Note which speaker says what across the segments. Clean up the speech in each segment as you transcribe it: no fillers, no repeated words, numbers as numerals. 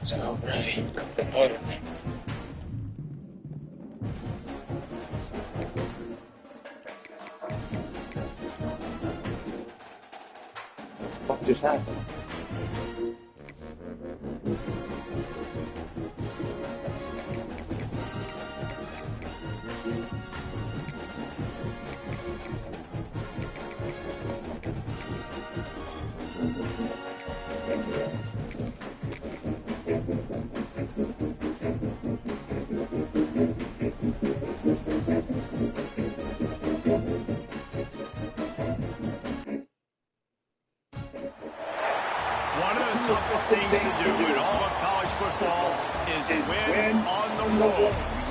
Speaker 1: So, right. Oh. What just happened?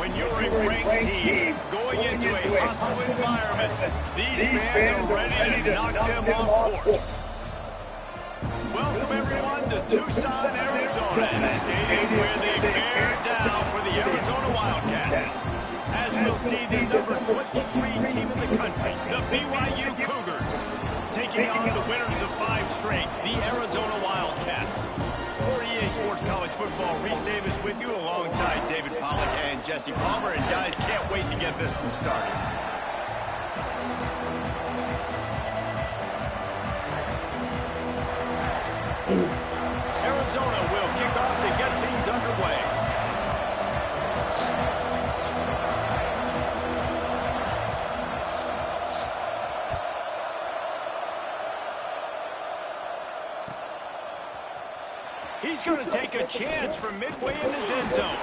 Speaker 2: when you're a ranked team going into a hostile environment, these fans are ready to knock them off course. Welcome, everyone, to Tucson, Arizona, and a stadium where they bear down for the Arizona Wildcats. As we'll see, the number 23 team in the country, the BYU Cougars, taking on the winners of 5 straight, the Arizona Wildcats. For EA Sports College Football, Reese Davis with you alongside David Pollack and Jesse Palmer. And guys, can't wait to get this one started. Arizona will kick off to get things underway. He's going to take a chance from midway in his end zone.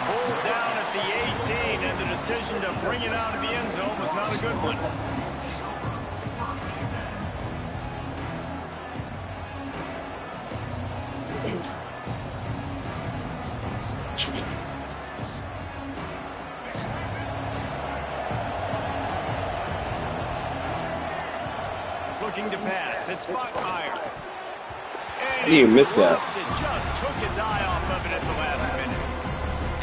Speaker 2: Pulled down at the 18, and the decision to bring it out of the end zone was not a good one. Looking to pass. It's Bachmeyer.
Speaker 1: How do you miss that?
Speaker 2: It just took his eye off of it at the last minute.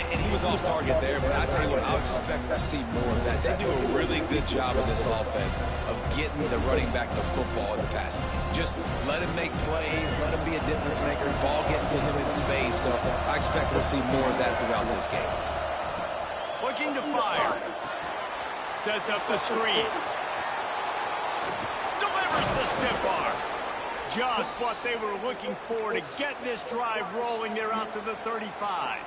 Speaker 3: And he was off target there, but I tell you what, I'll expect to see more of that. They do a really good job of this offense of getting the running back the football in the passing game. Just let him make plays, let him be a difference maker, ball getting to him in space. So I expect we'll see more of that throughout this game.
Speaker 2: Looking to fire. Sets up the screen. Delivers the stiff arm. Just what they were looking for to get this drive rolling. They're out to the 35.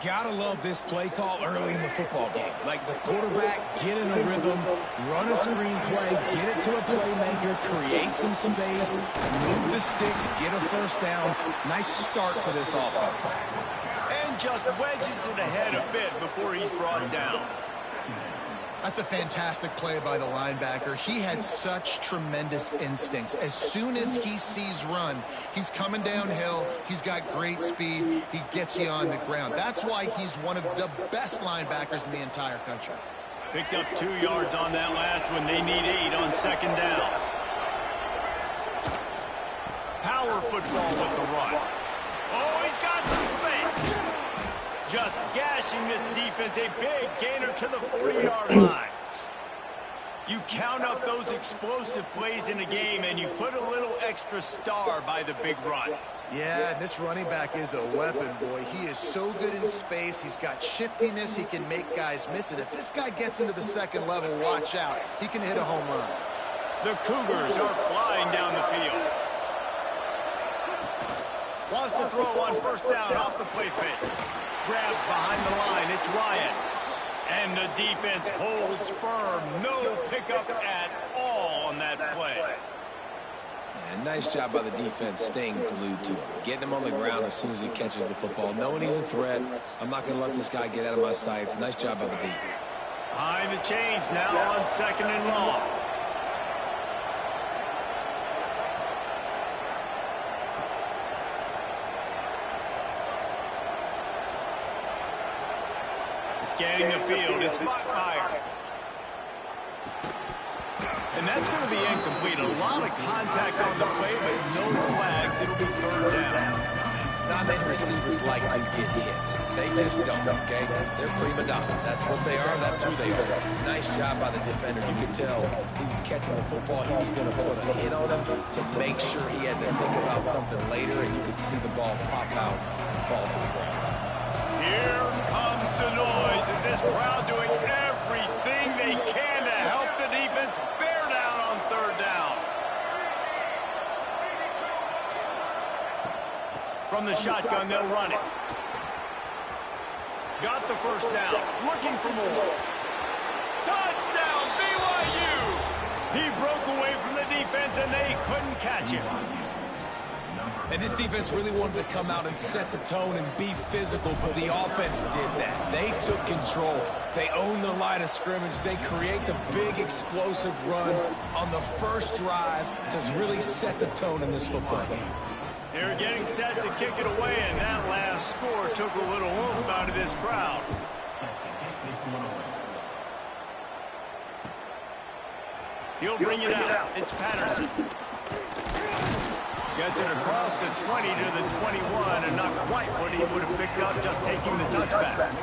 Speaker 3: Gotta love this play call early in the football game. Like the quarterback, get in a rhythm, run a screen play, get it to a playmaker, create some space, move the sticks, get a first down. Nice start for this offense.
Speaker 2: And just wedges it ahead a bit before he's brought down.
Speaker 4: That's a fantastic play by the linebacker. He has such tremendous instincts. As soon as he sees run, he's coming downhill. He's got great speed. He gets you on the ground. That's why he's one of the best linebackers in the entire country.
Speaker 2: Picked up 2 yards on that last one. They need 8 on second down. Power football with the run. Oh, he's got some space. Just gashing this defense, a big gainer to the 40-yard line. You count up those explosive plays in a game, and you put a little extra star by the big runs.
Speaker 4: Yeah, this running back is a weapon, boy. He is so good in space. He's got shiftiness. He can make guys miss it. If this guy gets into the second level, watch out. He can hit a home run.
Speaker 2: The Cougars are flying down the field. Wants to throw on first down off the play fake. Grabbed behind the line, it's Ryan. And the defense holds firm. No pickup at all on that play.
Speaker 3: And nice job by the defense staying glued to him. Getting him on the ground as soon as he catches the football. Knowing he's a threat, I'm not going to let this guy get out of my sights. Nice job by the D.
Speaker 2: Behind the chains now on second and long. Scanning the field, it's Bachmeyer. And that's going to be incomplete. A lot of contact on the play, but no flags. It'll be third down.
Speaker 3: Not many receivers like to get hit. They just don't, okay? They're prima donnas. That's what they are. That's who they are. Nice job by the defender. You could tell he was catching the football. He was going to put a hit on him to make sure he had to think about something later, and you could see the ball pop out and fall to the ground.
Speaker 2: Here comes the noise. Is this crowd doing everything they can to help the defense bear down on third down? From the shotgun, they'll run it. Got the first down. Looking for more. Touchdown, BYU! He broke away from the defense, and they couldn't catch him.
Speaker 3: And this defense really wanted to come out and set the tone and be physical, but the offense did that. They took control. They owned the line of scrimmage. They create the big explosive run on the first drive to really set the tone in this football game.
Speaker 2: They're getting set to kick it away, and that last score took a little oomph out of this crowd. He'll bring it out. It's Patterson. Gets it across the 20 to the 21, and not quite what he would have picked up just taking the touchback.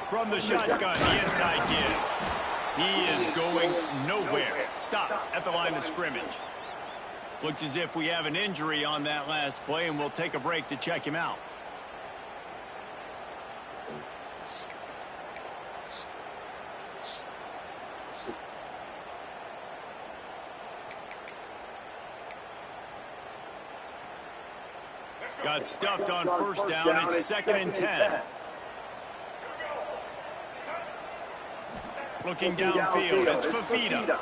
Speaker 2: From the shotgun, the inside give. He is going nowhere. Stop at the line of scrimmage. Looks as if we have an injury on that last play, and we'll take a break to check him out. Got stuffed on first down. It's 2nd and 10. Looking downfield, it's Fafita.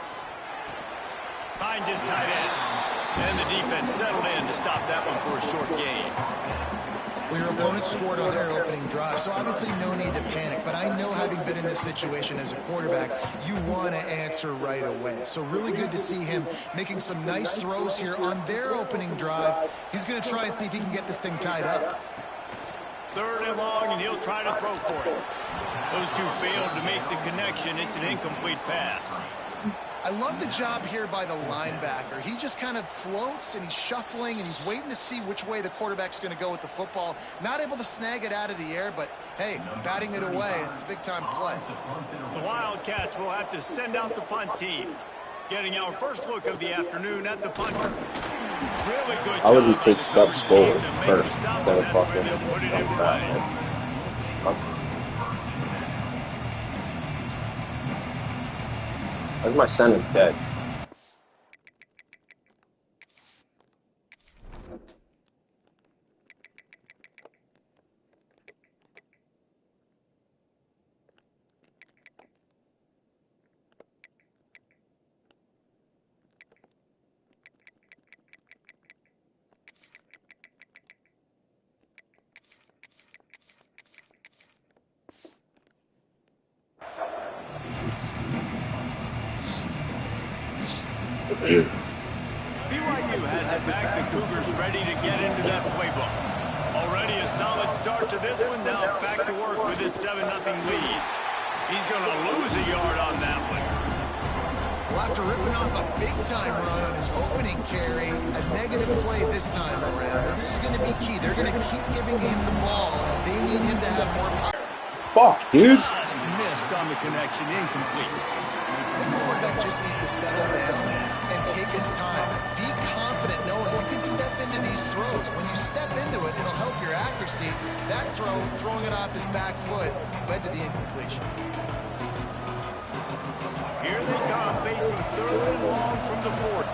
Speaker 2: Finds his tight end. And the defense settled in to stop that one for a short gain.
Speaker 4: Well, your opponent scored on their opening drive, so obviously no need to panic. But I know, having been in this situation as a quarterback, you want to answer right away. So really good to see him making some nice throws here on their opening drive. He's going to try and see if he can get this thing tied up.
Speaker 2: 3rd and long, and he'll try to throw for it. Those two failed to make the connection. It's an incomplete pass.
Speaker 4: I love the job here by the linebacker. He just kind of floats, and he's shuffling, and he's waiting to see which way the quarterback's going to go with the football. Not able to snag it out of the air, but, hey, batting it away. It's a big-time play.
Speaker 2: The Wildcats will have to send out the punt team. Getting our first look of the afternoon at the punter. Really good job.
Speaker 1: How would he take steps forward first instead of fucking coming back? Where's my center dead?
Speaker 2: BYU has it back. The Cougars ready to get into that playbook. Already a solid start to this one. Now back to work with his 7-0 lead. He's going to lose a yard on that one.
Speaker 4: Well, after ripping off a big-time run on his opening carry, a negative play this time around. And this is going to be key. They're going to keep giving him the ball. They need him to have more power.
Speaker 1: Fuck, dude.
Speaker 2: Just missed on the connection. Incomplete.
Speaker 4: The quarterback just needs to settle down and take his time. Be confident knowing you can step into these throws. When you step into it, it'll help your accuracy. That throw, throwing it off his back foot, led to the incompletion.
Speaker 2: Here they come, facing 3rd and long from the 40.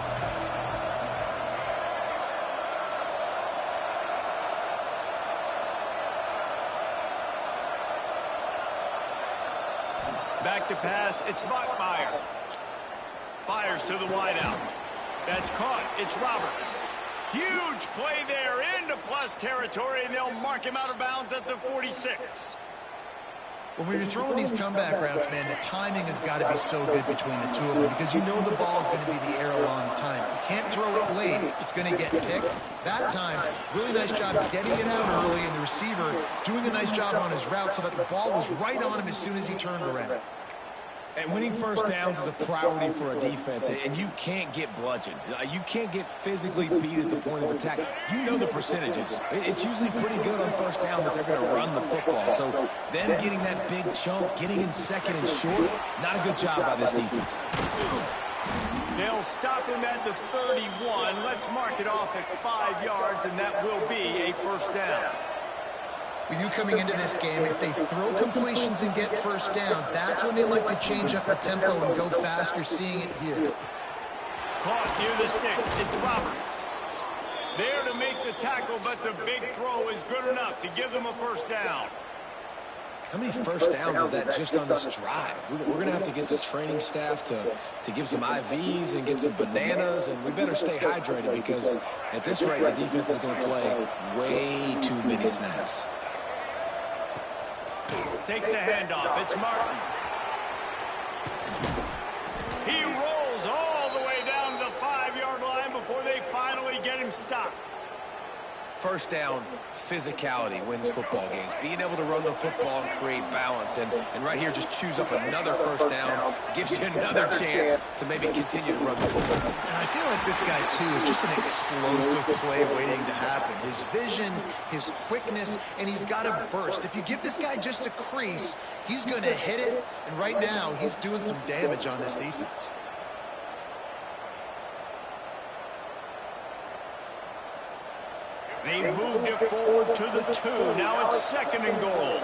Speaker 2: Back to pass, it's Bachmeier. Fires to the wideout. That's caught, it's Roberts. Huge play there into plus territory, and they'll mark him out of bounds at the 46.
Speaker 4: Well, when you're throwing these comeback routes, man, the timing has got to be so good between the two of them, because you know the ball is going to be the air a long time. You can't throw it late. It's going to get picked. That time, really nice job getting it out early, and the receiver doing a nice job on his route so that the ball was right on him as soon as he turned around.
Speaker 3: And winning first downs is a priority for a defense, and you can't get bludgeoned. You can't get physically beat at the point of attack. You know the percentages. It's usually pretty good on first down that they're going to run the football. So them getting that big chunk, getting in 2nd and short, not a good job by this defense.
Speaker 2: They'll stop him at the 31. Let's mark it off at 5 yards, and that will be a first down.
Speaker 4: When you coming into this game, if they throw completions and get first downs, that's when they like to change up the tempo and go fast. You're seeing it here.
Speaker 2: Caught near the sticks. It's Roberts. There to make the tackle, but the big throw is good enough to give them a first down.
Speaker 3: How many first downs is that just on this drive? We're going to have to get the training staff to give some IVs and get some bananas, and we better stay hydrated because at this rate, the defense is going to play way too many snaps.
Speaker 2: Takes a handoff. It's Martin. He rolls all the way down to the 5-yard line before they finally get him stopped.
Speaker 3: First down, physicality wins football games. Being able to run the football and create balance. And right here, just choose up another first down. Gives you another chance to maybe continue to run the football.
Speaker 4: And I feel like this guy, too, is just an explosive play waiting to happen. His vision, his quickness, and he's got a burst. If you give this guy just a crease, he's going to hit it. And right now, he's doing some damage on this defense.
Speaker 2: They moved it forward to the 2. Now it's 2nd and goal.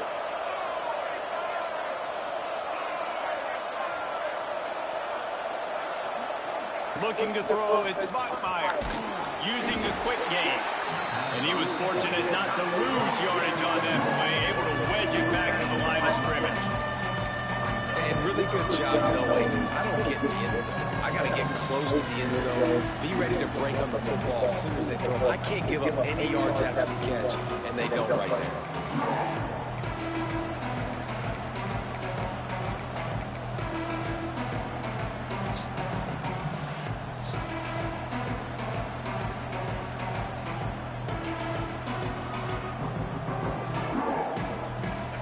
Speaker 2: Looking to throw, it's Bachmeier. Using the quick game. And he was fortunate not to lose yardage on that play. Able to wedge it back to the line of scrimmage.
Speaker 3: And really good job knowing I don't get in the end zone. I got to get close to the end zone, be ready to break on the football as soon as they throw it. I can't give up any yards after the catch, and they don't right there.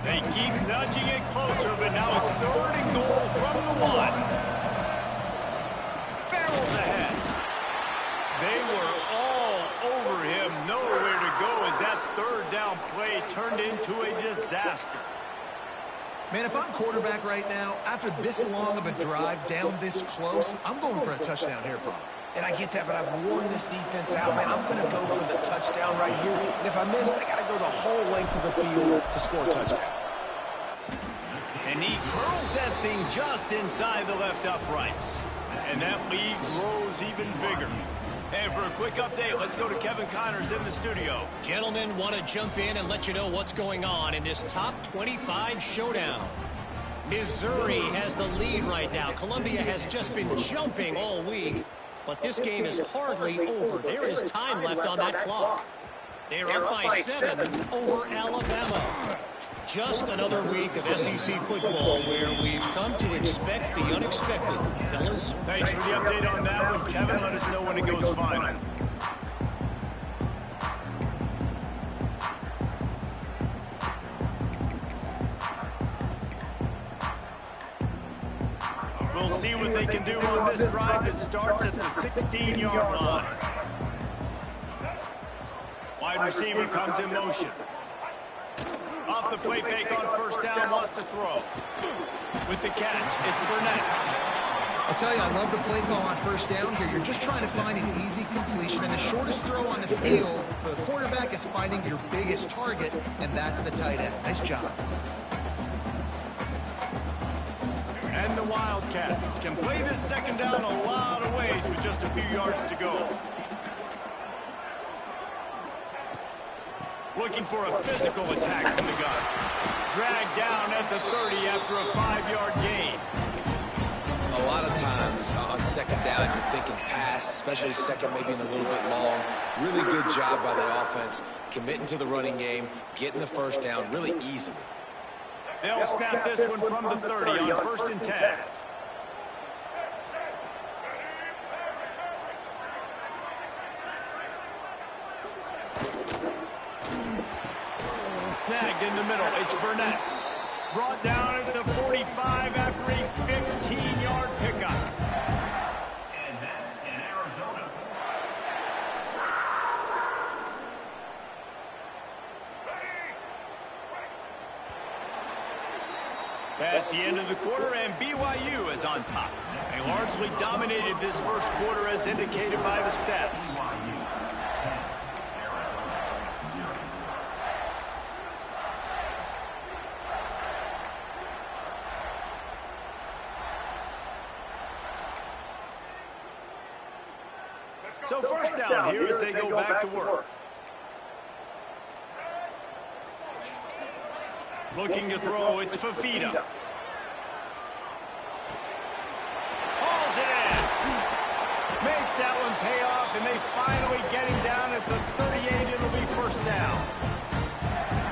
Speaker 2: They keep nudging it closer, but now it's 3rd and goal from the 1. Barrels ahead. They were all over him, nowhere to go as that 3rd down play turned into a disaster.
Speaker 4: Man, if I'm quarterback right now, after this long of a drive down this close, I'm going for a touchdown here, Pop.
Speaker 3: And I get that, but I've worn this defense out, man. I'm going to go for the touchdown right here. And if I miss, they got to go the whole length of the field to score a touchdown.
Speaker 2: And he curls that thing just inside the left upright. And that lead grows even bigger. And for a quick update, let's go to Kevin Connors in the studio.
Speaker 5: Gentlemen, want to jump in and let you know what's going on in this top 25 showdown. Missouri has the lead right now. Columbia has just been jumping all week. But this game is hardly over. There is time left on that clock. They're up by 7 over Alabama. Just another week of SEC football where we've come to expect the unexpected. Fellas?
Speaker 2: Thanks for the update on that one, Kevin. Let us know when it goes final. We'll see what they can do on this drive that starts at the 16-yard line. Wide receiver comes in motion. Off the play fake on first down, wants to throw. With the catch, it's Burnett.
Speaker 4: I'll tell you, I love the play call on first down here. You're just trying to find an easy completion, and the shortest throw on the field for the quarterback is finding your biggest target, and that's the tight end. Nice job.
Speaker 2: And the Wildcats can play this second down a lot of ways with just a few yards to go. Looking for a physical attack from the gun. Dragged down at the 30 after a 5-yard gain.
Speaker 3: A lot of times on second down, you're thinking pass, especially second, maybe in a little bit long. Really good job by the offense, committing to the running game, getting the first down really easily.
Speaker 2: They'll snap this one from the 30 on 1st and 10. Snagged in the middle. It's Burnett. Brought down at the 45 after a 15-yard pickup.
Speaker 6: And that's in Arizona.
Speaker 2: Past the end of the quarter, and BYU is on top. They largely dominated this first quarter as indicated by the stats. So first down here as they go back to work. Looking to throw, it's Fafita. Hauls it in. Makes that one pay off, and they finally get him down at the 38. It'll be first down.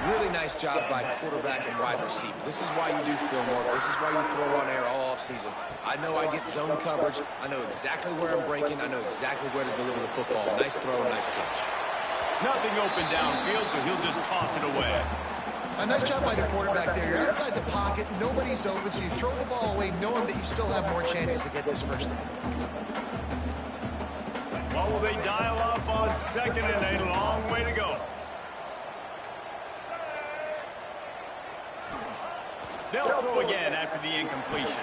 Speaker 3: Really nice job by quarterback and wide receiver. This is why you do film work. This is why you throw on air all offseason. I know I get zone coverage. I know exactly where I'm breaking. I know exactly where to deliver the football. Nice throw, nice catch.
Speaker 2: Nothing open downfield, so he'll just toss it away.
Speaker 4: A nice job by the quarterback there. You're outside the pocket, nobody's open, so you throw the ball away knowing that you still have more chances to get this first down.
Speaker 2: What will they dial up on second and a long way to go? They'll throw again after the incompletion.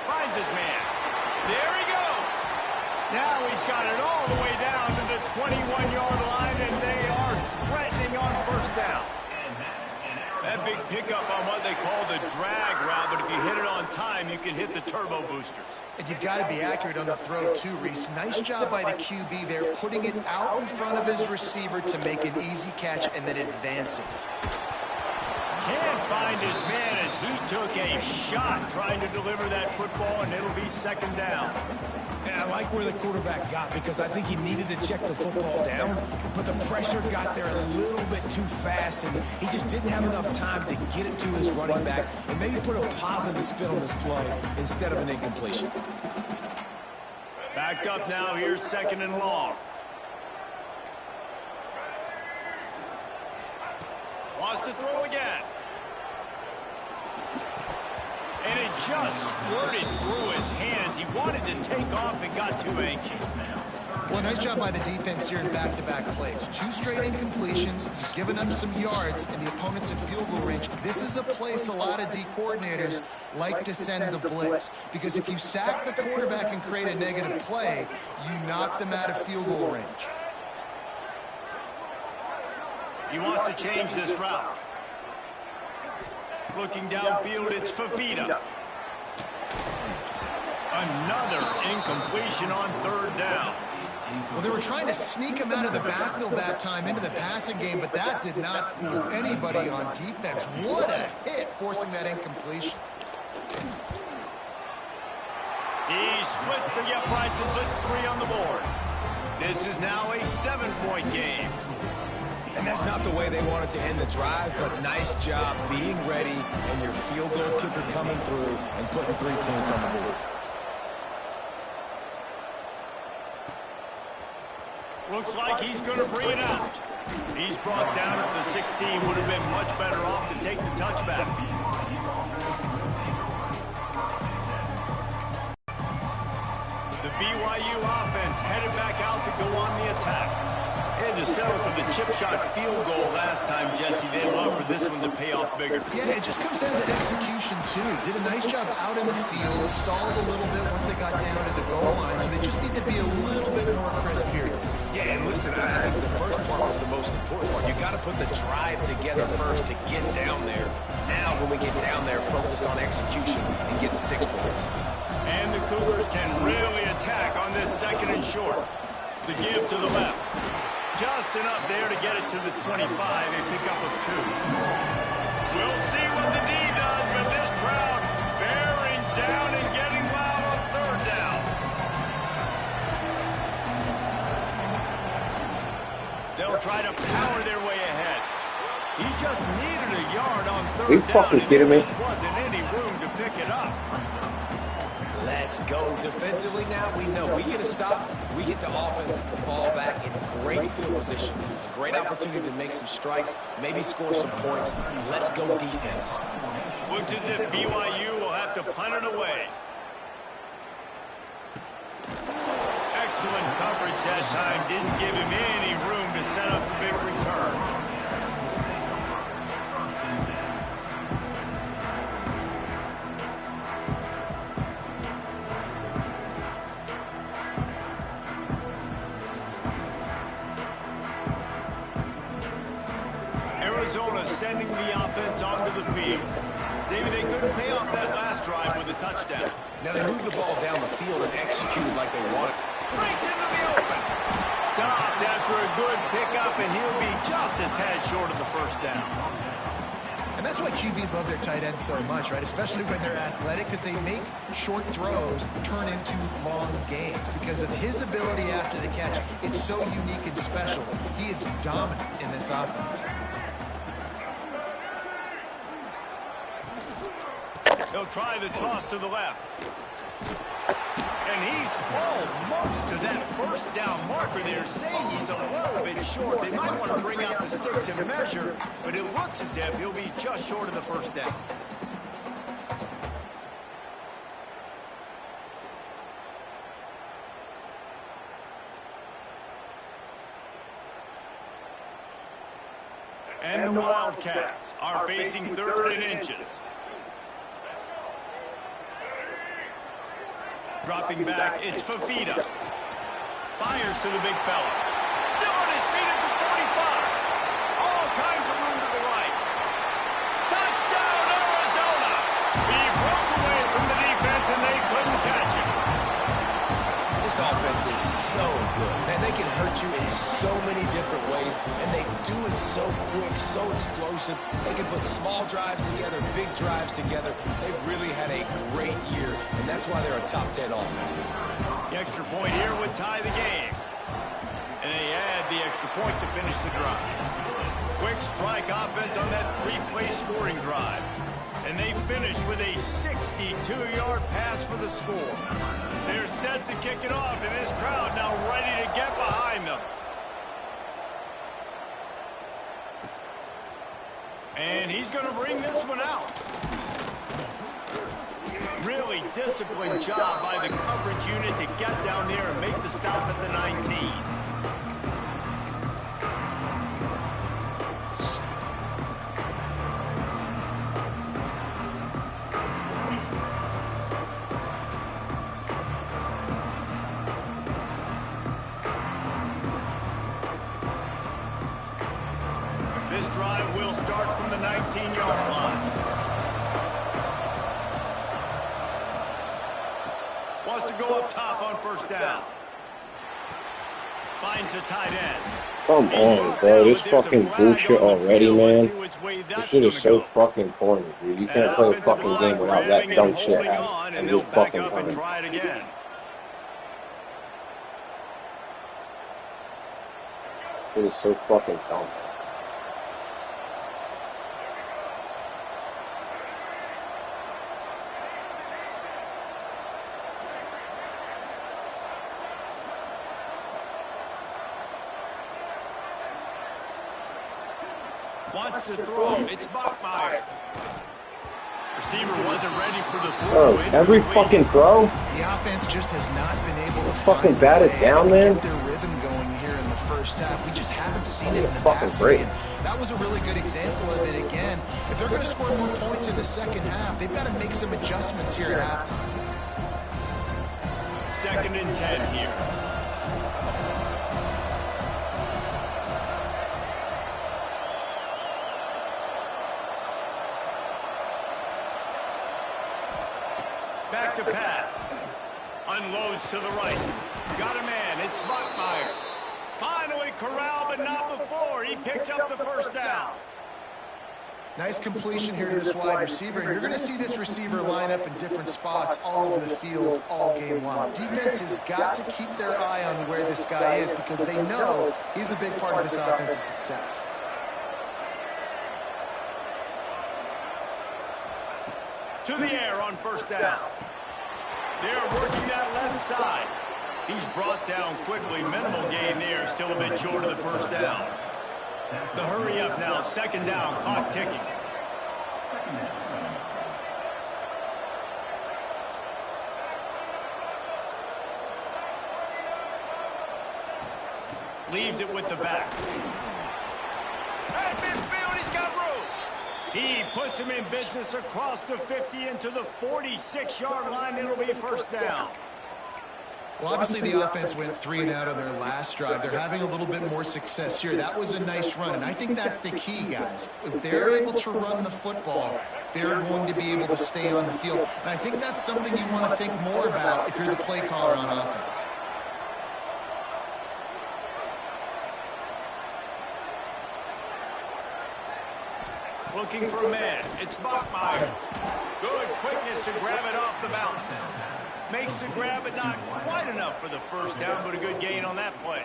Speaker 2: Finds his man. There he goes. Now he's got it all the way down to the 21-yard line, and they are threatening on first down. That big pickup on what they call the drag route, but if you hit it on time, you can hit the turbo boosters.
Speaker 4: And you've got to be accurate on the throw too, Reese. Nice job by the QB there, putting it out in front of his receiver to make an easy catch and then advance it.
Speaker 2: Can't find his man as he took a shot trying to deliver that football, and it'll be second down.
Speaker 3: And I like where the quarterback got because I think he needed to check the football down, but the pressure got there a little bit too fast, and he just didn't have enough time to get it to his running back and maybe put a positive spin on this play instead of an incompletion.
Speaker 2: Back up now. Here's second and long. Wants to throw again. And it just squirted through his hands. He wanted to take off and got too anxious.
Speaker 4: Well, nice job by the defense here in back-to-back plays. 2 straight incompletions, giving up some yards, and the opponent's in field goal range. This is a place a lot of D coordinators like to send the blitz, because if you sack the quarterback and create a negative play, you knock them out of field goal range.
Speaker 2: He wants to change this route. Looking downfield, it's Fafita. Another incompletion on third down.
Speaker 4: Well, they were trying to sneak him out of the backfield that time into the passing game, but that did not fool anybody on defense. What a hit, forcing that incompletion.
Speaker 2: He splits the uprights and puts 3 on the board. This is now a 7-point game.
Speaker 3: And that's not the way they wanted to end the drive, but nice job being ready and your field goal kicker coming through and putting 3 points on the board.
Speaker 2: Looks like he's going to bring it out. He's brought down at the 16. Would have been much better off to take the touchback. The BYU offense headed back out to go on the attack. They had to settle for the chip shot field goal last time, Jesse. They'd love for this one to pay off bigger.
Speaker 4: Yeah, it just comes down to execution, too. Did a nice job out in the field, stalled a little bit once they got down to the goal line, so they just need to be a little bit more crisp here.
Speaker 3: Yeah, and listen, I think the first part was the most important part. You got to put the drive together first to get down there. Now, when we get down there, focus on execution and getting 6 points.
Speaker 2: And the Cougars can really attack on this second and short. The give to the left. Just enough there to get it to the 25, a pickup of 2. We'll see what the D does, but this crowd bearing down and getting loud on third down. They'll try to power their way ahead. He just needed a yard on third down.
Speaker 1: Are you fucking kidding me?
Speaker 2: There wasn't any room to pick it up.
Speaker 3: Let's go. Defensively now, we know we get a stop, we get the offense the ball back in great field position. A great opportunity to make some strikes, maybe score some points. Let's go defense.
Speaker 2: Looks as if BYU will have to punt it away. Excellent coverage that time. Didn't give him any room to set up a big return. Arizona sending the offense onto the field. David, they couldn't pay off that last drive with a touchdown.
Speaker 3: Now they moved the ball down the field and executed like they wanted.
Speaker 2: Breaks into the open. Stopped after a good pickup, and he'll be just a tad short of the first down.
Speaker 4: And that's why QBs love their tight ends so much, right? Especially when they're athletic, because they make short throws turn into long gains. Because of his ability after the catch, it's so unique and special. He is dominant in this offense.
Speaker 2: try the toss to the left. And he's almost to that first down marker there, saying he's a little bit short. They might want to bring out the sticks and measure, but it looks as if he'll be just short of the first down. And the Wildcats are facing 3rd and inches. Dropping back, it's Fafita. Fires to the big fella. Still on his feet at the 45. All kinds of room to the right. Touchdown, Arizona! He broke away from the defense and they couldn't catch him.
Speaker 3: This offense is so good. Man, they can hurt you in so many different ways, and they do it so quick, so explosive. They can put small drives together, big drives together. They've really had a great year, and that's why they're a top 10 offense.
Speaker 2: The extra point here would tie the game. And they add the extra point to finish the drive. Quick strike offense on that 3-play scoring drive. And they finish with a 62-yard pass for the score. They're set to kick it off, and this crowd now ready to get behind them. And he's going to bring this one out. Really disciplined job by the coverage unit to get down there and make the stop at the 19. This drive will start from the 19-yard line. Wants to go up top on first down. Finds the tight end.
Speaker 1: Come on, bro. This fucking bullshit already, man. This shit is so fucking corny, dude. You can't play a fucking game without that dumb shit happening. And just fucking coming.
Speaker 2: Try it again.
Speaker 1: Shit is so fucking dumb.
Speaker 2: Wants to throw. It's Bachmeier. Receiver wasn't ready for the throw.
Speaker 1: Oh, every fucking throw?
Speaker 4: The offense just has not been able to
Speaker 1: fucking bat it down, man.
Speaker 4: Get their rhythm going here in the first half. We just haven't seen it in the
Speaker 1: fucking
Speaker 4: passing
Speaker 1: great.
Speaker 4: game. That was a really good example of it again. If they're going to score more points in the second half, they've got to make some adjustments here at halftime.
Speaker 2: 2nd and 10 here. Back to pass. Unloads to the right. Got a man. It's Bachmeier. Finally corralled, but not before. He picked up the first down.
Speaker 4: Nice completion here to this wide receiver. And you're going to see this receiver line up in different spots all over the field all game long. Defense has got to keep their eye on where this guy is because they know he's a big part of this offense's success.
Speaker 2: To the air on first down. They're working that left side. He's brought down quickly. Minimal gain there. Still a bit short of the first down. The hurry up now. 2nd down. Clock ticking. Leaves it with the back. At midfield, he's got room. He puts him in business across the 50 into the 46-yard line. It'll be first down.
Speaker 4: Well, obviously the offense went 3 and out on their last drive. They're having a little bit more success here. That was a nice run, and I think that's the key, guys. If they're able to run the football, they're going to be able to stay on the field. And I think that's something you want to think more about if you're the play caller on offense.
Speaker 2: Looking for a man. It's Bachmeier. Good quickness to grab it off the balance. Makes the grab, but not quite enough for the first down, but a good gain on that play.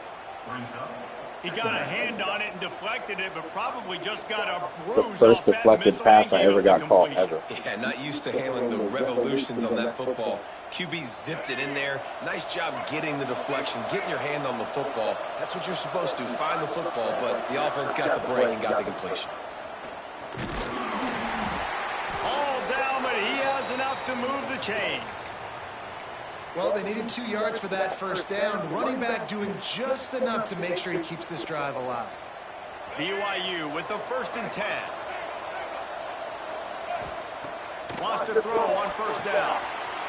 Speaker 2: He got a hand on it and deflected it, but probably just got a bruise.
Speaker 1: It's the first deflected pass I ever got caught ever.
Speaker 3: Yeah, not used to handling the revolutions on that football. QB zipped it in there. Nice job getting the deflection, getting your hand on the football. That's what you're supposed to, find the football, but the offense got the break and got the completion.
Speaker 2: All down, but he has enough to move the chains.
Speaker 4: Well, they needed 2 yards for that first down. The running back doing just enough to make sure he keeps this drive alive.
Speaker 2: BYU with the 1st and 10. Wants to throw on first down.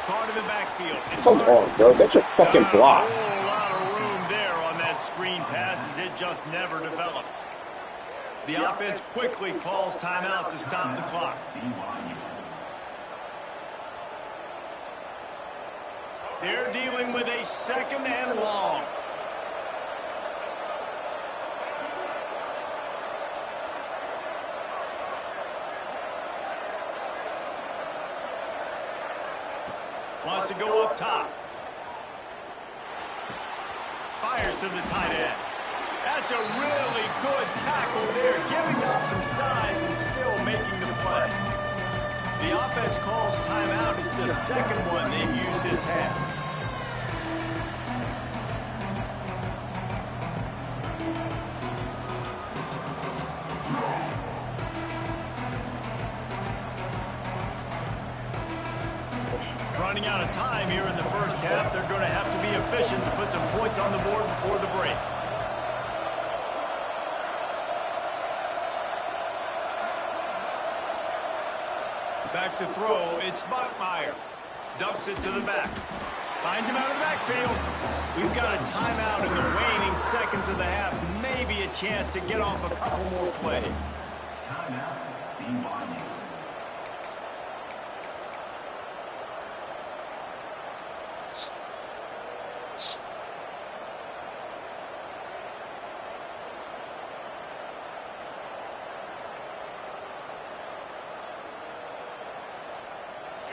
Speaker 2: Caught in the backfield.
Speaker 1: Come on, bro. Get your fucking block.
Speaker 2: A whole lot of room there on that screen pass as it just never developed. The offense quickly calls timeout to stop the clock. They're dealing with a 2nd and long. Wants to go up top. Fires to the tight end. That's a really good tackle there, giving up some size and still making the play. The offense calls timeout. It's the 2nd one they've used this half. Running out of time here in the first half. They're going to have to be efficient to put some points on the board before the break. Back to throw, it's Bachmeier. Dumps it to the back. Finds him out of the backfield. We've got a timeout in the waning seconds of the half. Maybe a chance to get off a couple more plays.
Speaker 6: Timeout, BYU.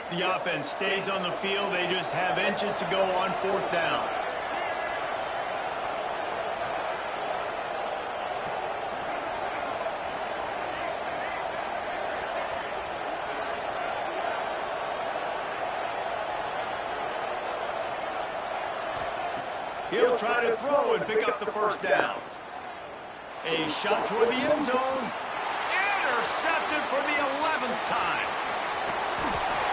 Speaker 2: The offense stays on the field. They just have inches to go on 4th down. He'll try to throw and pick up the first down. A shot toward the end zone. Intercepted for the 11th time.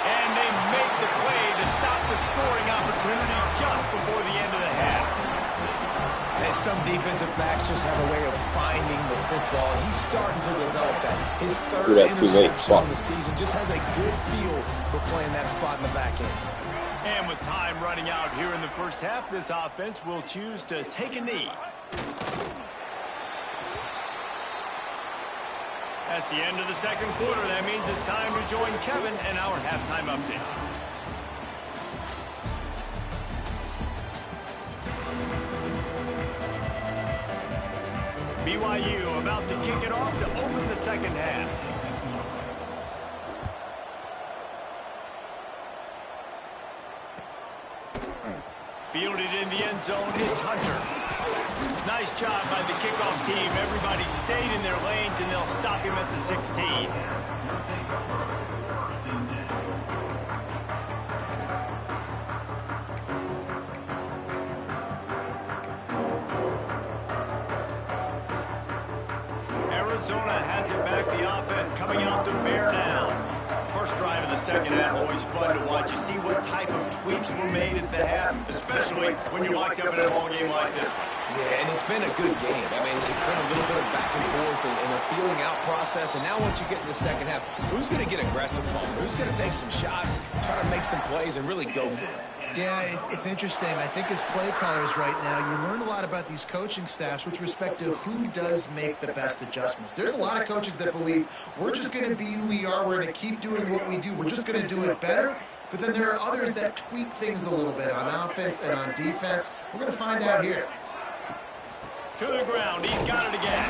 Speaker 2: And they make the play to stop the scoring opportunity just before the end of the half.
Speaker 3: And some defensive backs just have a way of finding the football. He's starting to develop that. His 3rd interception on the season, just has a good feel for playing that spot in the back end.
Speaker 2: And with time running out here in the first half, this offense will choose to take a knee. That's the end of the 2nd quarter. That means it's time to join Kevin and our halftime update. BYU about to kick it off to open the 2nd half. Fielded in the end zone, it's Hunter. Nice job by the kickoff team. Everybody stayed in their lanes, and they'll stop him at the 16. Arizona has it back. The offense coming out to bear down. First drive of the 2nd half, always fun to watch. You see what type of tweaks were made at the half, especially when you're locked up in a ball game like this one.
Speaker 3: Yeah, and it's been a good game. I mean, it's been a little bit of back and forth and a feeling out process. And now once you get in the 2nd half, who's going to get aggressive, Paul? Who's going to take some shots, try to make some plays, and really go for it?
Speaker 4: Yeah, it's interesting. I think as play callers right now, you learn a lot about these coaching staffs with respect to who does make the best adjustments. There's a lot of coaches that believe we're just going to be who we are. We're going to keep doing what we do. We're just going to do it better. But then there are others that tweak things a little bit on offense and on defense. We're going to find out here.
Speaker 2: To the ground. He's got it again.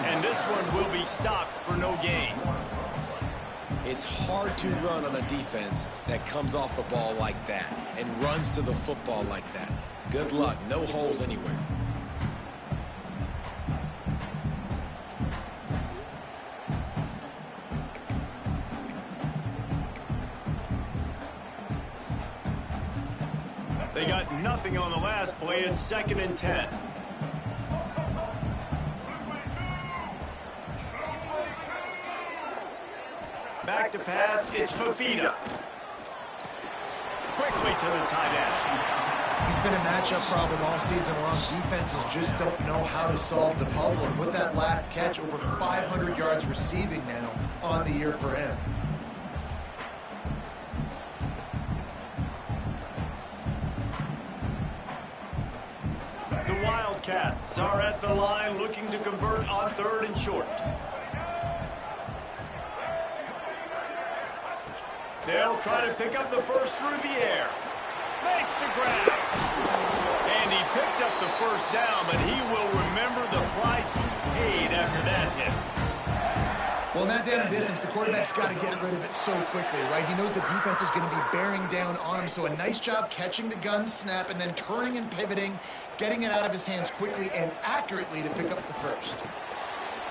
Speaker 2: And this one will be stopped for no gain.
Speaker 3: It's hard to run on a defense that comes off the ball like that and runs to the football like that. Good luck. No holes anywhere.
Speaker 2: They got nothing on the last play. It's 2nd and 10. Back to pass. It's Fafita. Quickly to the tight end.
Speaker 4: He's been a matchup problem all season long. Defenses just don't know how to solve the puzzle. And with that last catch, over 500 yards receiving now on the year for him.
Speaker 2: The Wildcats are at the line looking to convert on 3rd and short. They'll try to pick up the first through the air. Makes the grab. And he picks up the first down, but he will remember the price he paid after that hit.
Speaker 4: Well, in that down and distance, the quarterback's got to get rid of it so quickly, right? He knows the defense is going to be bearing down on him, so a nice job catching the gun snap and then turning and pivoting, getting it out of his hands quickly and accurately to pick up the first.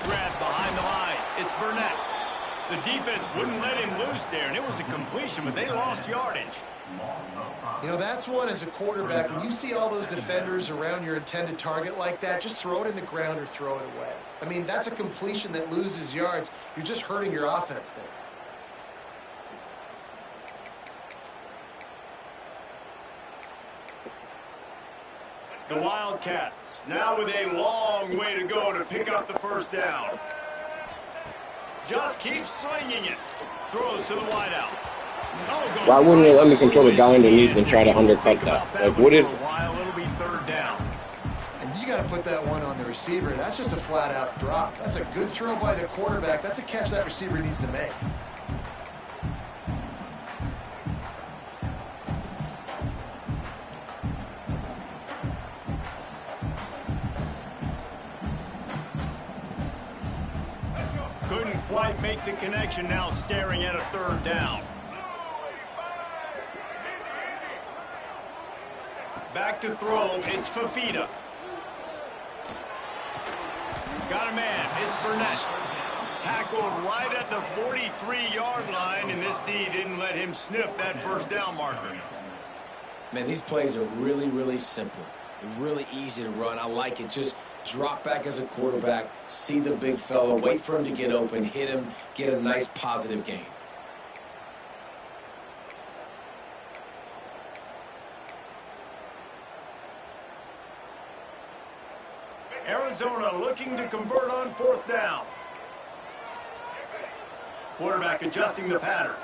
Speaker 2: Grab behind the line. It's Burnett. The defense wouldn't let him loose there, and it was a completion, but they lost yardage.
Speaker 4: You know, that's one as a quarterback. When you see all those defenders around your intended target like that, just throw it in the ground or throw it away. I mean, that's a completion that loses yards. You're just hurting your offense there.
Speaker 2: The Wildcats now with a long way to go to pick up the first down. Just keeps swinging it. Throws to the wideout.
Speaker 1: Why wouldn't they let me control the guy underneath and try to undercut that? Like, what is it?
Speaker 2: It'll be 3rd down.
Speaker 4: And you got to put that one on the receiver. That's just a flat-out drop. That's a good throw by the quarterback. That's a catch that receiver needs to make.
Speaker 2: Couldn't quite make the connection, now staring at a 3rd down. Back to throw, it's Fafita. Got a man, it's Burnett. Tackled right at the 43-yard line, and this D didn't let him sniff that first down marker.
Speaker 3: Man, these plays are really, really simple. They're really easy to run. I like it. Just drop back as a quarterback, see the big fella, wait for him to get open, hit him, get a nice positive gain.
Speaker 2: Arizona looking to convert on 4th down. Quarterback adjusting the pattern.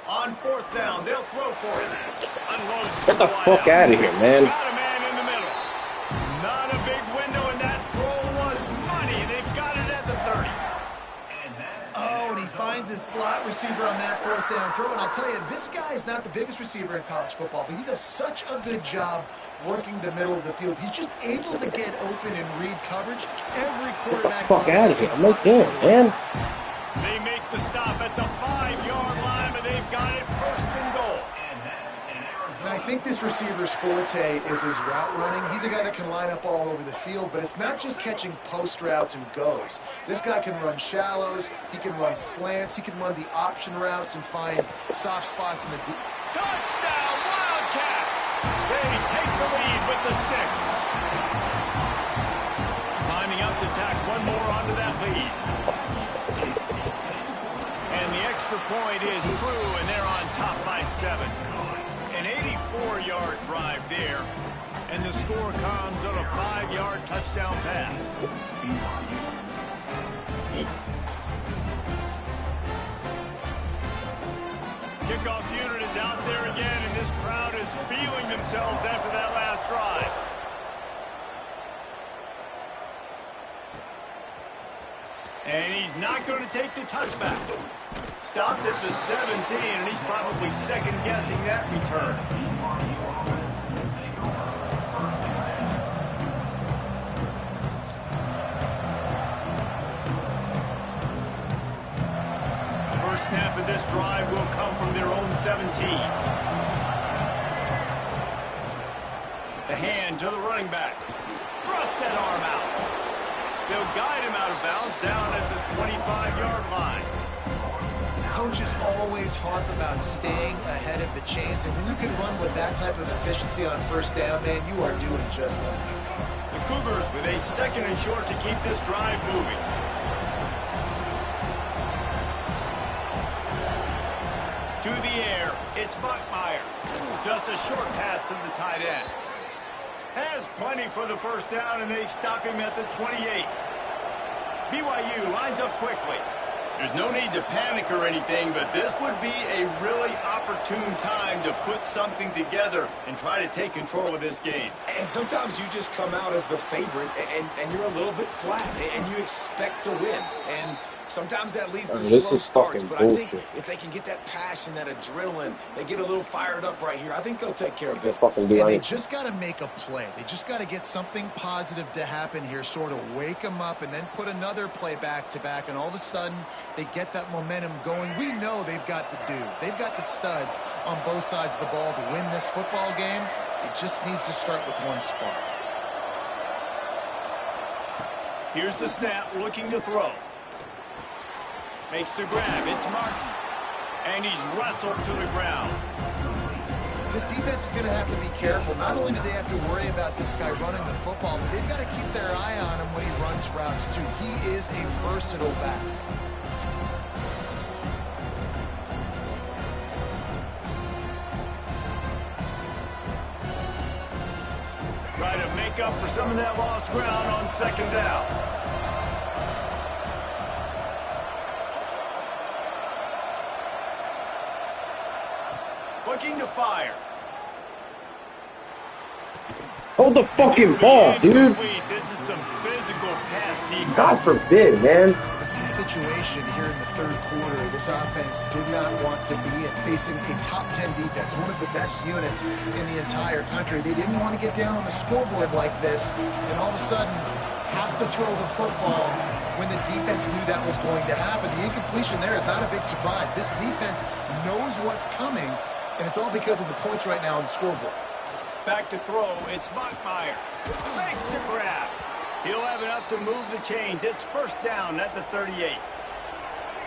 Speaker 2: On 4th down, they'll throw for it. Unloads.
Speaker 1: Get the fuck out of here, man.
Speaker 2: Got a man in the middle. Not a big window, and that throw was money. They've got it at the 30.
Speaker 4: Oh, and he finds his slot receiver on that 4th down throw. And I'll tell you, this guy is not the biggest receiver in college football, but he does such a good job working the middle of the field. He's just able to get open and read coverage. Every quarterback.
Speaker 1: Get the fuck out of here. I'm not doing it, man.
Speaker 2: They make the stop at the 5-yard line, but they've got it 1st and goal.
Speaker 4: And I think this receiver's forte is his route running. He's a guy that can line up all over the field, but it's not just catching post routes and goes. This guy can run shallows, he can run slants, he can run the option routes and find soft spots in the deep.
Speaker 2: Touchdown, Wildcats! They take the lead with the 6. Lining up to tack one more onto that lead. And the extra point is true, and they're on top by 7. An 84-yard drive there, and the score comes on a 5-yard touchdown pass. Kickoff unit is out there again, and this crowd is feeling themselves after that last drive. And he's not going to take the touchback. Stopped at the 17, and he's probably second-guessing that return. First snap of this drive will come from their own 17. The hand to the running back. Thrust that arm out. They'll guide him out of bounds down at the 25-yard line.
Speaker 4: coaches always harp about staying ahead of the chains, and when you can run with that type of efficiency on first down, man, you are doing just that.
Speaker 2: The Cougars with a 2nd and short to keep this drive moving. To the air, it's Buckmeyer. Just a short pass to the tight end. Has plenty for the first down, and they stop him at the 28. BYU lines up quickly. There's no need to panic or anything, but this would be a really opportune time to put something together and try to take control of this game.
Speaker 3: And sometimes you just come out as the favorite, and you're a little bit flat, and you expect to win. And sometimes that leads to slow starts, but I think if they can get that passion, that adrenaline, they get a little fired up right here, I think they'll take care of business.
Speaker 4: And they just got to make a play. They just got to get something positive to happen here, sort of wake them up, and then put another play back-to-back, and all of a sudden they get that momentum going. We know they've got the dudes. They've got the studs on both sides of the ball to win this football game. It just needs to start with one spark.
Speaker 2: Here's the snap, looking to throw. Makes the grab. It's Martin. And he's wrestled to the ground.
Speaker 4: This defense is going to have to be careful. Not only do they have to worry about this guy running the football, but they've got to keep their eye on him when he runs routes, too. He is a versatile back.
Speaker 2: Try to make up for some of that lost ground on 2nd down. Looking to fire.
Speaker 1: Hold the fucking ball, dude.
Speaker 2: This is some physical pass defense.
Speaker 1: God forbid, man.
Speaker 4: This is a situation here in the 3rd quarter. This offense did not want to be in, facing a top 10 defense, one of the best units in the entire country. They didn't want to get down on the scoreboard like this, and all of a sudden have to throw the football when the defense knew that was going to happen. The incompletion there is not a big surprise. This defense knows what's coming, and it's all because of the points right now on the scoreboard.
Speaker 2: Back to throw. It's Buckmeyer. Makes the grab. He'll have enough to move the chains. It's 1st down at the 38.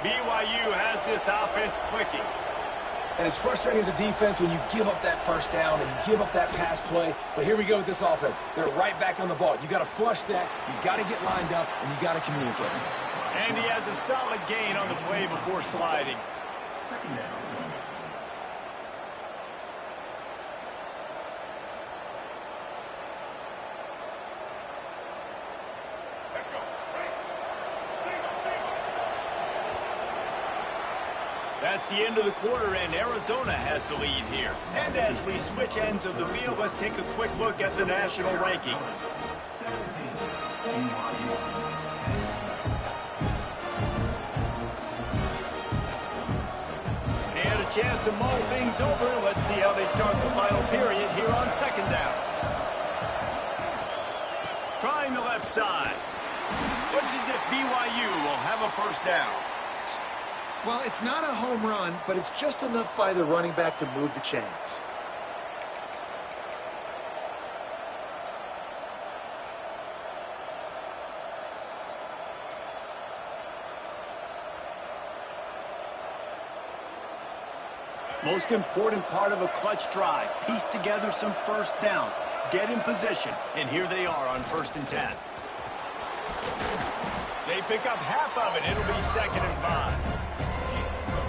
Speaker 2: BYU has this offense clicking.
Speaker 3: And it's frustrating as a defense when you give up that 1st down and you give up that pass play. But here we go with this offense. They're right back on the ball. You got to flush that. You got to get lined up, and you got to communicate.
Speaker 2: And he has a solid gain on the play before sliding.
Speaker 6: 2nd down.
Speaker 2: That's the end of the quarter, and Arizona has the lead here. And as we switch ends of the field, let's take a quick look at the national rankings. They had a chance to mull things over. Let's see how they start the final period here on 2nd down. Trying the left side. Looks as if BYU will have a 1st down.
Speaker 4: Well, it's not a home run, but it's just enough by the running back to move the chains.
Speaker 2: Most important part of a clutch drive. Piece together some 1st downs. Get in position. And here they are on 1st and 10. They pick up half of it. It'll be 2nd and 5.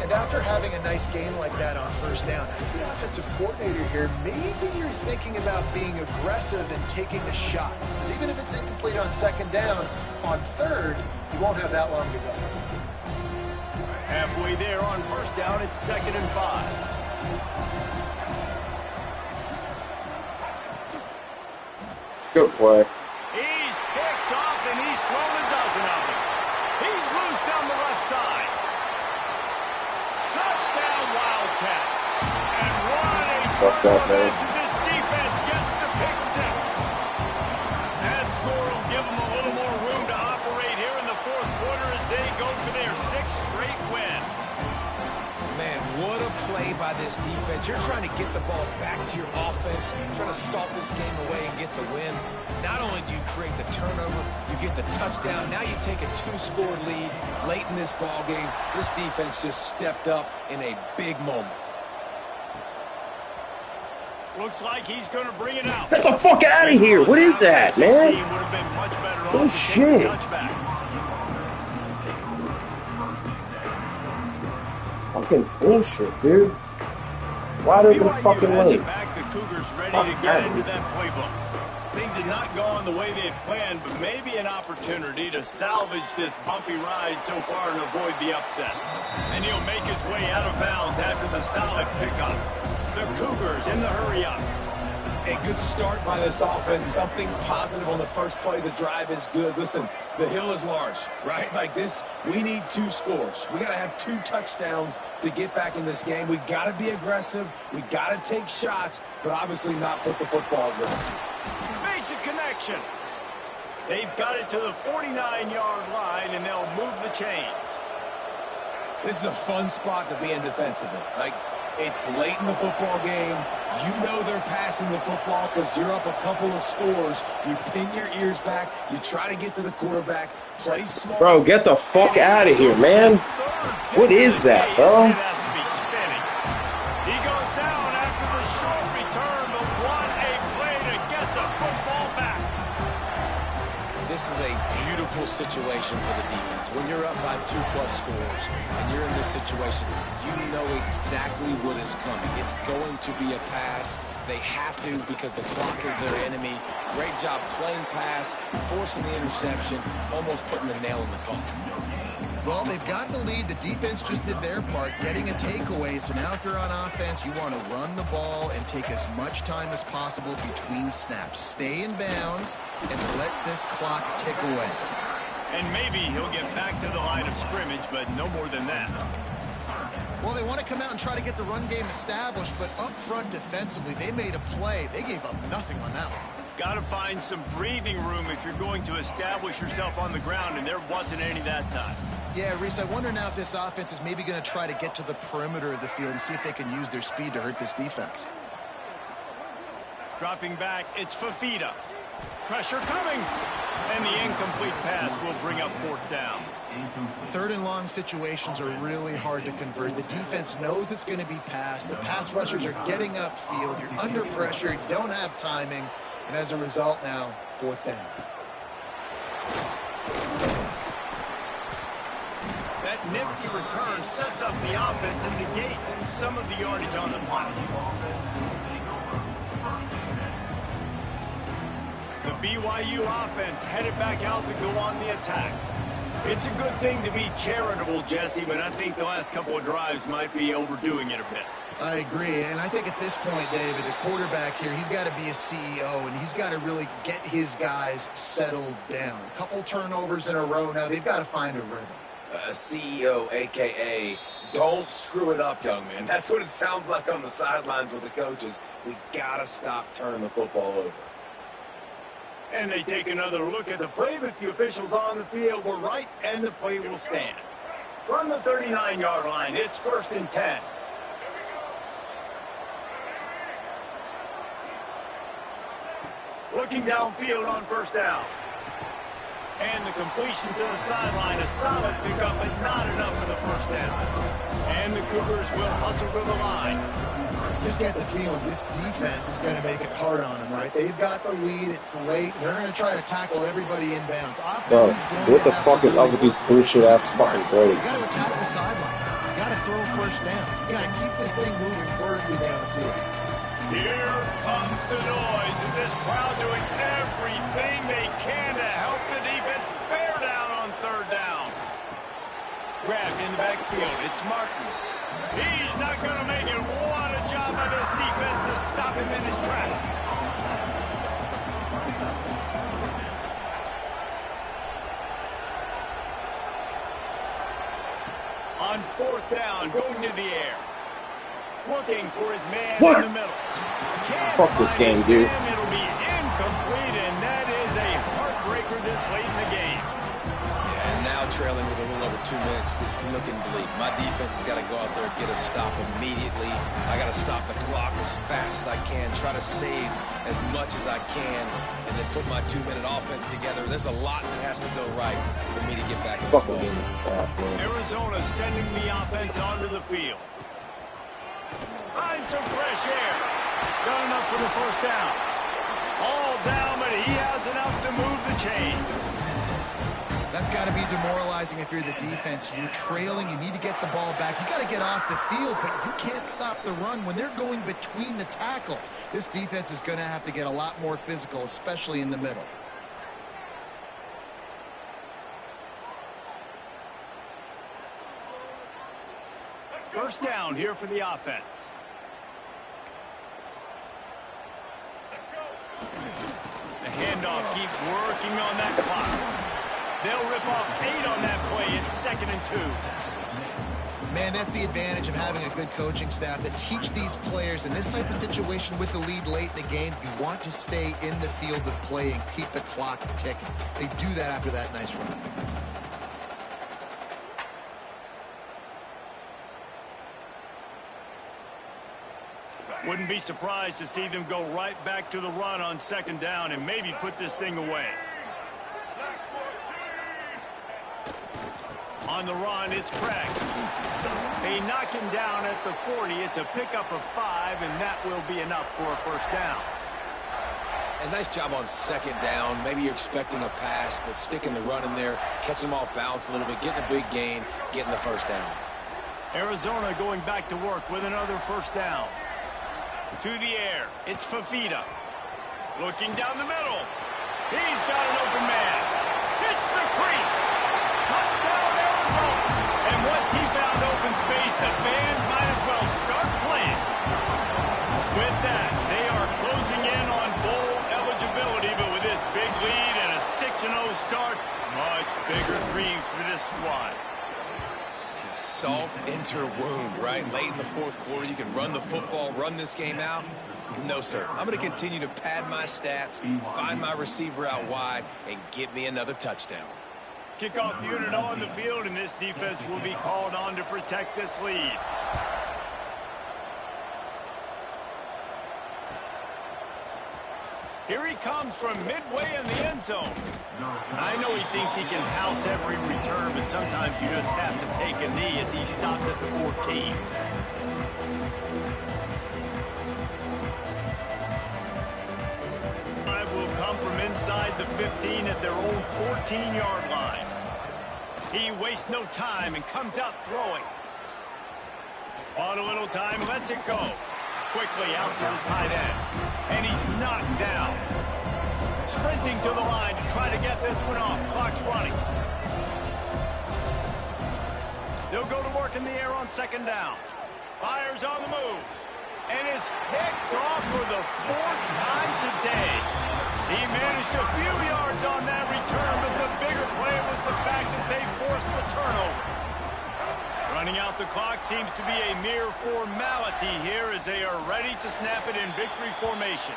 Speaker 4: And after having a nice game like that on 1st down, if you're the offensive coordinator here, maybe you're thinking about being aggressive and taking a shot. Because even if it's incomplete on 2nd down, on 3rd, you won't have that long to go.
Speaker 2: Halfway there on 1st down, it's 2nd and 5.
Speaker 1: Good play.
Speaker 2: He's picked off, and he's thrown a dozen of them. He's loose down the left side. Touchdown, Wildcats. And what a turnover as this defense gets the pick 6. That score will give them a little more room to operate here in the 4th quarter as they go for their 6th straight win.
Speaker 3: Man, What a play by this defense. You're trying to get the ball back to your offense, trying to salt this game away and get the win. Not only do you create the turnover, you get the touchdown. Now you take a 2-score lead late in this ball game. This defense just stepped up in a big moment.
Speaker 2: Looks like he's going to bring it out.
Speaker 1: Get the fuck out of here. What is that, man? Oh, shit. Fucking bullshit, dude. Wide open fucking lane.
Speaker 2: Back, the Cougars ready to get into that playbook. Things had not gone the way they had planned, but maybe an opportunity to salvage this bumpy ride so far and avoid the upset. And he'll make his way out of bounds after the solid pickup. The Cougars in the hurry up.
Speaker 3: A good start by this offense. Something positive on the first play. The drive is good. Listen, the hill is large, right? Like this, we need 2 scores. We got to have 2 touchdowns to get back in this game. We got to be aggressive. We got to take shots, but obviously not put the football at risk.
Speaker 2: Makes a connection. They've got it to the 49-yard line, and they'll move the chains.
Speaker 3: This is a fun spot to be in defensively. Like, it's late in the football game. You know they're passing the football because you're up a couple of scores. You pin your ears back. You try to get to the quarterback. Play smart.
Speaker 1: Bro, get the fuck out of here, man. What is that, bro?
Speaker 2: He goes down after the short return, but what a play to get the football back.
Speaker 3: This is a beautiful situation for the defense. When you're up by 2+ scores and you're in this situation, you know exactly what is coming. It's going to be a pass. They have to because the clock is their enemy. Great job playing pass, forcing the interception, almost putting the nail in the coffin.
Speaker 4: Well, they've got the lead. The defense just did their part, getting a takeaway. So now if you're on offense, you want to run the ball and take as much time as possible between snaps. Stay in bounds and let this clock tick away.
Speaker 2: And maybe he'll get back to the line of scrimmage, but no more than that.
Speaker 4: Well, they want to come out and try to get the run game established, but up front defensively, they made a play. They gave up nothing on that one.
Speaker 2: Got to find some breathing room if you're going to establish yourself on the ground, and there wasn't any that time.
Speaker 4: Yeah, Reese, I wonder now if this offense is maybe going to try to get to the perimeter of the field and see if they can use their speed to hurt this defense.
Speaker 2: Dropping back, it's Fafita. Pressure coming. And the incomplete pass will bring up 4th down.
Speaker 4: 3rd and long situations are really hard to convert. The defense knows it's going to be passed. The pass rushers are getting upfield. You're under pressure. You don't have timing. And as a result now, 4th down.
Speaker 2: That nifty return sets up the offense and negates some of the yardage on the punt. The BYU offense headed back out to go on the attack. It's a good thing to be charitable, Jesse, but I think the last couple of drives might be overdoing it a bit.
Speaker 4: I agree, and I think at this point, David, the quarterback here, he's got to be a CEO, and he's got to really get his guys settled down. A couple turnovers in a row now. They've got to find a rhythm.
Speaker 3: CEO, a.k.a. don't screw it up, young man. That's what it sounds like on the sidelines with the coaches. We got to stop turning the football over.
Speaker 2: And they take another look at the play, but the officials on the field were right, and the play will stand. From the 39-yard line, it's 1st and 10. Looking downfield on 1st down. And the completion to the sideline, a solid pickup, but not enough for the 1st down. And the Cougars will hustle to the line.
Speaker 4: Just get the feeling this defense is going to make it hard on them, right? They've got the lead. It's late. They're going to try to tackle everybody in bounds.
Speaker 1: Bro, what the fuck is up with these bullshit-ass fucking plays?
Speaker 4: You got to attack the sidelines. You got to throw 1st downs. You got to keep this thing moving vertically down the field.
Speaker 2: Here comes the noise. Is this crowd doing everything they can to help the defense bear down on 3rd down? Grabbed in the backfield. It's Martin. He's not going to make it. What a job by this defense to stop him in his tracks. On 4th down, going to the air. Looking for his man in the middle.
Speaker 1: Fuck this game, dude.
Speaker 2: It'll be incomplete, and that is a heartbreaker this late in the game.
Speaker 3: Yeah, and now now trailing with a little over 2 minutes. It's looking bleak. My defense has got to go out there and get a stop immediately. I got to stop the clock as fast as I can, try to save as much as I can, and then put my 2-minute offense together. There's a lot that has to go right for me to get back in this ball.
Speaker 2: Arizona sending the offense onto the field. Find some fresh air. Got enough for the first down. All down, but he has enough to move the chains.
Speaker 4: That's got to be demoralizing if you're the defense. You're trailing. You need to get the ball back. You got to get off the field, but you can't stop the run when they're going between the tackles. This defense is going to have to get a lot more physical, especially in the middle.
Speaker 2: First down here for the offense. The handoff, keep working on that clock. They'll rip off 8 on that play. It's 2nd and 2.
Speaker 4: Man, that's the advantage of having a good coaching staff that teach these players in this type of situation with the lead late in the game. You want to stay in the field of play and keep the clock ticking. They do that after that nice run.
Speaker 2: Wouldn't be surprised to see them go right back to the run on 2nd down and maybe put this thing away. On the run, it's Craig. They knock him down at the 40. It's a pickup of 5, and that will be enough for a first down.
Speaker 3: A nice job on 2nd down. Maybe you're expecting a pass, but sticking the run in there, catching him off balance a little bit, getting a big gain, getting the first down.
Speaker 2: Arizona going back to work with another first down. To the air, it's Fafita. Looking down the middle. He's got an open man. Hits the crease. Touchdown, Arizona. And once he found open space, the band might as well start playing. With that, they are closing in on bowl eligibility, but with this big lead and a 6-0 start, much bigger dreams for this squad.
Speaker 3: Salt into wound, right? Late in the 4th quarter, you can run the football, run this game out. No, sir. I'm going to continue to pad my stats, find my receiver out wide, and get me another touchdown.
Speaker 2: Kickoff unit on the field, and this defense will be called on to protect this lead. Here he comes from midway in the end zone. I know he thinks he can house every return, but sometimes you just have to take a knee as he stopped at the 14. Will come from inside the 15 at their own 14-yard line. He wastes no time and comes out throwing. On a little time, lets it go. Quickly out to the tight end. And he's knocked down. Sprinting to the line to try to get this one off. Clock's running. They'll go to work in the air on 2nd down. Fires on the move. And it's picked off for the 4th time today. He managed a few yards on that return, but the bigger play was the fact that they forced the turnover. Running out the clock seems to be a mere formality here as they are ready to snap it in victory formation.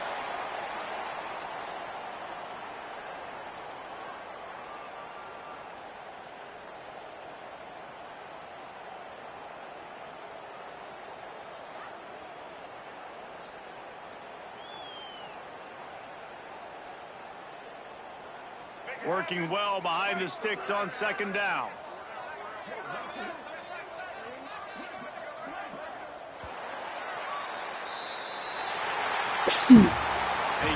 Speaker 2: Working well behind the sticks on 2nd down. They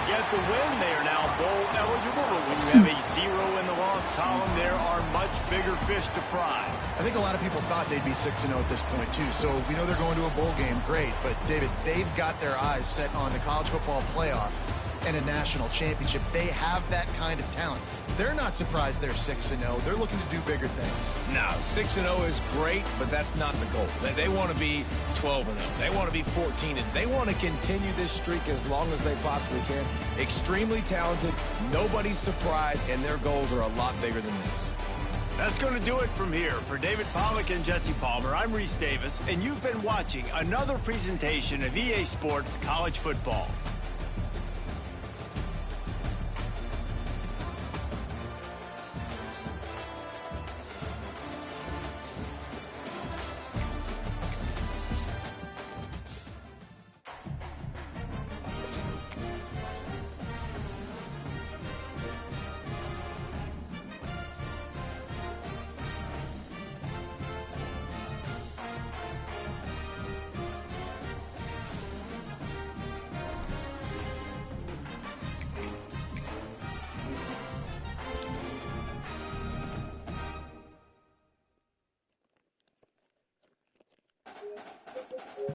Speaker 2: get the win. They are now bowl eligible, but when you have a 0 in the loss column, there are much bigger fish to fry.
Speaker 4: I think a lot of people thought they'd be 6-0 at this point, too. So we know they're going to a bowl game. Great. But, David, they've got their eyes set on the college football playoff and a national championship. They have that kind of talent. They're not surprised they're 6-0. They're looking to do bigger things.
Speaker 3: No, 6-0 is great, but that's not the goal. They want to be 12-0. They want to be 14, and they want to continue this streak as long as they possibly can. Extremely talented, nobody's surprised, and their goals are a lot bigger than this.
Speaker 2: That's going to do it from here. For David Pollack and Jesse Palmer, I'm Reese Davis, and you've been watching another presentation of EA Sports College Football.